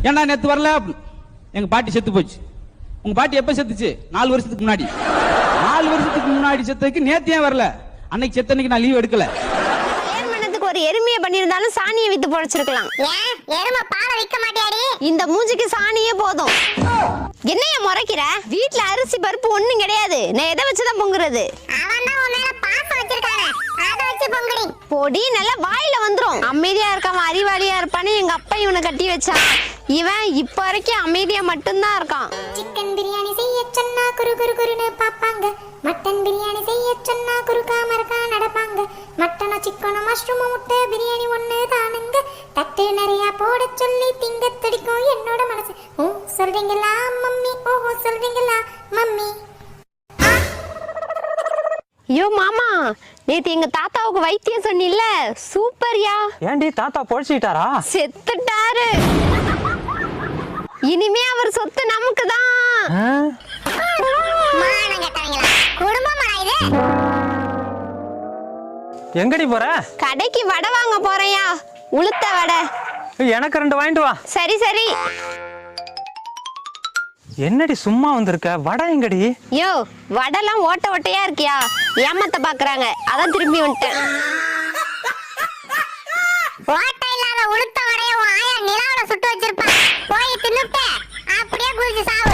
ஏன்னா நேத்து வரல. எங்க பாட்டி செத்து போச்சு. உங்க பாட்டி எப்ப செத்துச்சு? 4 வருஷத்துக்கு முன்னாடி. 4 வருஷத்துக்கு முன்னாடி செத்ததுக்கு நேத்து ஏன் வரல? அன்னைக்கு செத்த அன்னைக்கு நான் லீவ் எடுக்கல. கல்யாணத்துக்கு ஒரு எருமையை பண்ணியிருந்தாலும் சாணியை வித்து பொழைச்சிருக்கலாம். ஏன் எருமை பாலை விற்க மாட்டியாடி? இந்த மூஞ்சிக்கு சாணியே போதும். என்னைய முறைக்கிற? வீட்டுல அரிசி பருப்பு ஒண்ணும் கிடையாது. நான் எதை வச்சுதான் பொங்குறது? அவன் தான் உன் மேல பாசம் வச்சிருக்கானே, அதை வச்சு பொங்குடி. பொடி நல்லா வாயில வந்துரும். அமைதியா இருக்காம அறிவாளியா இருப்பான்னு எங்க அப்பா இவனை கட்டி வச்சான். இவன் இப்ப வரைக்கும் அமைதியா மட்டும்தான் இருக்கான். சிக்கன் பிரியாணி செய்ய சொன்னா குரு குரு குருன்னு பாப்பாங்க. மட்டன் பிரியாணி செய்ய சொன்னா குறுக்கா மறுக்கா நடப்பாங்க. மட்டனோ சிக்கனோ மஷ்ரூமோ முட்டை பிரியாணி ஒண்ணு தானுங்க. தட்டு நிறைய போட சொல்லி திங்க துடிக்கும் என்னோட மனசு. ஓ சொல்றீங்களா மம்மி? ஓஹோ சொல்றீங்களா மம்மி? ஐயோ மாமா, நேத்து எங்க தாத்தாவுக்கு வைத்தியம் சொன்னில்ல, சூப்பர்யா. ஏண்டி தாத்தா பொழைச்சிட்டாரா? செத்துட்டாரு. இனிமே அவர் சொத்து நமக்கு தான். மானம் கெட்டவங்களா, குடும்பமா இது? எங்கடி போற? கடைக்கு வடை வாங்க போறேன்யா, உளுத்த வடை. எனக்கு 2 வாங்கிட்டு வா. சரி சரி. என்னடி சும்மா வந்திருக்க? வடை எங்கடி? யோ, வடைலாம் ஓட்ட ஓட்டையா இருக்கியா? ஏமாத்த பாக்குறாங்க, அதான் திரும்பி வந்துட்டேன். ஓட்டை இல்லாத உளுத்த வடைய உன் ஆயா நிலாவுல சுட்டு வச்சிருப்பா. போய் தின்னுட்டு அப்படியே குதிச்சு சாவு.